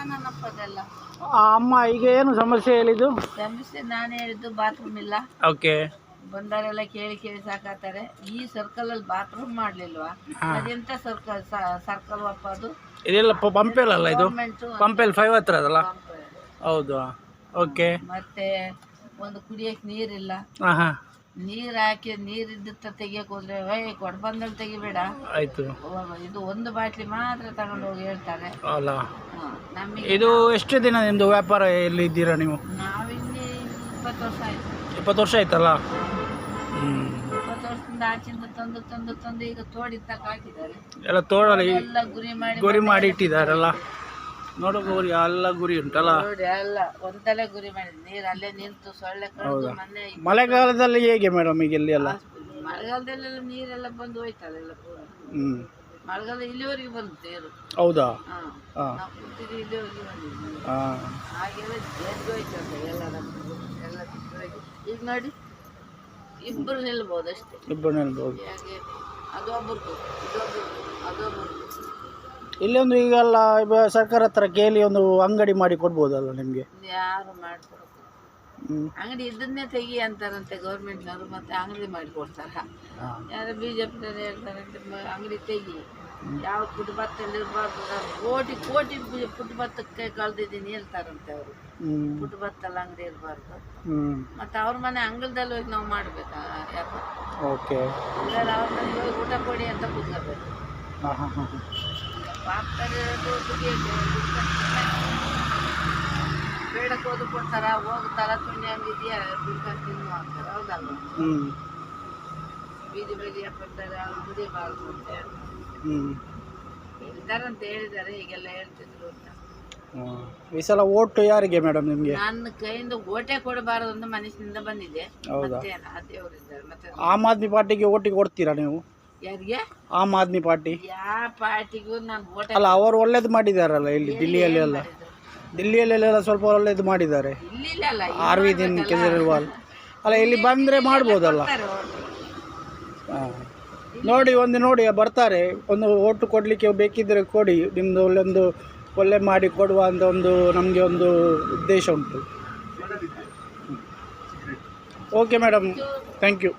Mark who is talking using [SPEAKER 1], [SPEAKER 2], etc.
[SPEAKER 1] ನಾನಪ್ಪ ಅದೆಲ್ಲ.
[SPEAKER 2] ಅಮ್ಮ ಈಗ ಏನು ಸಮಸ್ಯೆ ಹೇಳಿದ್ದು?
[SPEAKER 1] ಸಮಸ್ಯೆ ನಾನೇ ಹೇಳಿದ್ದು, ಬಾತ್ರೂಮ್ ಇಲ್ಲ.
[SPEAKER 2] ಓಕೆ.
[SPEAKER 1] ಬಂದವರೆಲ್ಲ ಕೇಳಿ ಕೇಳಿ ಸಾಕಾತಾರೆ. ಈ ಸರ್ಕಲ್ ಅಲ್ಲಿ ಬಾತ್ರೂಮ್ ಮಾಡ್ಲಿಲ್ವಾ? ಅದೆಂತ ಸರ್ಕಲ್ ಅಪ್ಪ ಅದು?
[SPEAKER 2] ಇದೆಲ್ಲ ಪಂಪೆಲ್ ಅಲ್ಲ ಇದು? ಪಂಪೆಲ್ 5 ಹತ್ರ ಅದಲ್ಲ? ಹೌದು. ಓಕೆ.
[SPEAKER 1] ಮತ್ತೆ ಒಂದು ಕುಡಿಯಕ್ಕೆ ನೀರಿಲ್ಲ. ನೀರ್ ಹಾಕಿ ನೀರಿದ್ದ ತೆಗಿಯಕ್ ಹೋದ್ರೆ ಕೊಡ್ ಬಂದಲ್ಲಿ ತೆಗಿಬೇಡ
[SPEAKER 2] ಆಯ್ತು,
[SPEAKER 1] ಇದು ಒಂದು ಬಾಟ್ಲಿ ಮಾತ್ರ ತಗೊಂಡು ಹೋಗಿ ಹೇಳ್ತಾರೆ.
[SPEAKER 2] ಅಲ್ಲ
[SPEAKER 1] ನಮಗೆ
[SPEAKER 2] ಇದು ಎಷ್ಟು ದಿನ ನಿಮ್ದು ವ್ಯಾಪಾರ ಎಲ್ಲಿ ಇದ್ದೀರಾ ನೀವು?
[SPEAKER 1] ನಾವಿಲ್ಲಿ 20 ವರ್ಷ ಆಯ್ತು.
[SPEAKER 2] 20 ವರ್ಷ ಆಯ್ತಲ್ಲ?
[SPEAKER 1] 20 ವರ್ಷದಿಂದ ಆಚಿಂದ ತಂದು ತಂದು ತಂದು ಈಗ ತೋಡಿ ತಕ್ಕ ಹಾಕಿದ್ದಾರೆ.
[SPEAKER 2] ಎಲ್ಲ ತೋಡಲ್ಲಿ
[SPEAKER 1] ಎಲ್ಲ
[SPEAKER 2] ಗುರಿ ಮಾಡಿ ಇಟ್ಟಿದ್ದಾರಲ್ಲ. ನೋಡೋ ಗುರಿ ಎಲ್ಲ ಗುರಿ ಉಂಟಲ್ಲ
[SPEAKER 1] ನೋಡಿ, ಎಲ್ಲ ಒಂದಲ್ಲೇ ಗುರಿ ಮಾಡಿದ್ರು. ನೀರು ಅಲ್ಲೇ ನಿಂತು ಸೊಳ್ಳೆ ಕಳೆದು ಮೊನ್ನೆ.
[SPEAKER 2] ಮಳೆಗಾಲದಲ್ಲಿ ಹೇಗೆ ಮೇಡಮ್ ಈಗ ಇಲ್ಲಿ ಎಲ್ಲ?
[SPEAKER 1] ಮಳೆಗಾಲದಲ್ಲೆಲ್ಲ ನೀರೆಲ್ಲ ಬಂದು ಹೋಯ್ತಲ್ಲ ಪೂರ. ಮಳೆಗಾಲ ಇಲ್ಲಿವರೆಗೆ ಬಂತು ನೀರು.
[SPEAKER 2] ಹೌದಾ?
[SPEAKER 1] ನಾವು ಕೂತಿದ್ದು ಇಲ್ಲಿವರೆಗೆ ಬಂದಿದ್ವಿ. ಹಾಗೆಲ್ಲ ಜಡ್ಡು ಹೋಯ್ತಂತೆ ಎಲ್ಲ ಬಿದ್ದೋಗಿ. ಈಗ ನೋಡಿ, ಇಬ್ಬರು ನಿಲ್ಬೋದು ಅಷ್ಟೇ.
[SPEAKER 2] ಇಬ್ಬರು ನಿಲ್ಬೋದು.
[SPEAKER 1] ಹಾಗೆ ಅದೊಬ್ಬರು ಅದೊಬ್ಬರು.
[SPEAKER 2] ಇಲ್ಲಿ ಒಂದು ಈಗೆಲ್ಲ ಸರ್ಕಾರ ಹತ್ರ ಕೇಳಿ ಒಂದು ಅಂಗಡಿ ಮಾಡಿ ಕೊಡ್ಬೋದಲ್ಲ ನಿಮಗೆ?
[SPEAKER 1] ಯಾರು ಮಾಡಿಕೊಡ್ತಾರೆ? ಅಂಗಡಿ ಇದನ್ನೇ ತೆಗಿ ಅಂತಾರಂತೆ ಗೌರ್ಮೆಂಟ್ನವರು, ಮತ್ತೆ ಅಂಗಡಿ ಮಾಡಿ ಕೊಡ್ತಾರ. ಯಾರು ಬಿಜೆಪಿನವ್ರು ಹೇಳ್ತಾರಂತೆ ಅಂಗಡಿ ತೆಗಿ, ಯಾವ ಫುಟ್ಪಾತಲ್ಲಿ ಇರಬಾರ್ದು, ಕೋಟಿ ಕೋಟಿ ಫುಟ್ಪಾತಕ್ಕೆ ಕಳೆದಿದ್ದೀನಿ ಹೇಳ್ತಾರಂತೆ ಅವರು. ಫುಟ್ಪಾತಲ್ಲಿ ಅಂಗಡಿ ಇರಬಾರ್ದು. ಮತ್ತೆ ಅವ್ರ ಮನೆ ಅಂಗಳದಲ್ಲಿ ಹೋಗಿ ನಾವು ಮಾಡ್ಬೇಕಾ? ಯಾಕೆ
[SPEAKER 2] ಓಕೆ,
[SPEAKER 1] ಅವ್ರ ಮನೆಗೆ ಹೋಗಿ ಊಟ ಕೊಡಿ ಅಂತ ಕೂತ್ಕೋಬೇಕು. ಬೇಡಕ್ಕೆ ಹೋದು ಕೊಡ್ತಾರ, ಹೋಗ್ತಾರ, ತುಂಡಿ ಹಂಗಿದ್ಯಾ ಬಿಡ್ಕೊಂಡು ತಿನ್ನು ಅಂತಾರೆ. ಹೌದಲ್ವ? ಬೀದಿ ಬೀದಿ ಹಾಕ್ತಾರೆ, ಅವ್ರು ಕುಡಿಬಾರ್ದು ಅಂತ ಹೇಳ್ತಾರಂತ ಹೇಳಿದ್ದಾರೆ. ಈಗೆಲ್ಲ ಹೇಳ್ತಿದ್ರು ಅಂತ.
[SPEAKER 2] ಈ ಸಲ ಓಟು ಯಾರಿಗೆ ಮೇಡಮ್ ನಿಮಗೆ?
[SPEAKER 1] ನನ್ನ ಕೈಯಿಂದ ಓಟೆ ಕೊಡಬಾರದು ಅಂತ ಮನಸ್ಸಿನಿಂದ ಬಂದಿದೆ. ಮತ್ತೆ ದೇವರಿದ್ದಾರೆ. ಮತ್ತೆ
[SPEAKER 2] ಆಮ್ ಆದ್ಮಿ ಪಾರ್ಟಿಗೆ ಓಟಿಗೆ ಕೊಡ್ತೀರಾ ನೀವು?
[SPEAKER 1] ಯಾರಿಗೆ? ಆಮ್
[SPEAKER 2] ಆದ್ಮಿ ಪಾರ್ಟಿ.
[SPEAKER 1] ಯಾವ ಪಾರ್ಟಿಗೂ ನಾನು ಓಟ್
[SPEAKER 2] ಅಲ್ಲ, ಅವರು ಒಳ್ಳೇದು ಮಾಡಿದಾರಲ್ಲ ಇಲ್ಲಿ ದಿಲ್ಲಿಯಲ್ಲಿ ಎಲ್ಲ. ದಿಲ್ಲಿಯಲ್ಲೆಲ್ಲ ಸ್ವಲ್ಪ ಒಳ್ಳೇದು ಮಾಡಿದ್ದಾರೆ. ಅರವಿಂದ್ ಕೇಜ್ರಿವಾಲ್ ಅಲ್ಲ, ಇಲ್ಲಿ ಬಂದರೆ ಮಾಡ್ಬೋದಲ್ಲ? ನೋಡಿ, ನೋಡಿ ಬರ್ತಾರೆ. ಒಂದು ಓಟು ಕೊಡಲಿಕ್ಕೆ ಬೇಕಿದ್ದರೆ ಕೊಡಿ. ನಿಮ್ಮದು ಒಳ್ಳೆ ಮಾಡಿ ಕೊಡುವ ಅಂತ ಒಂದು ನಮಗೆ ಒಂದು ಉದ್ದೇಶ ಉಂಟು. Okay madam, thank you.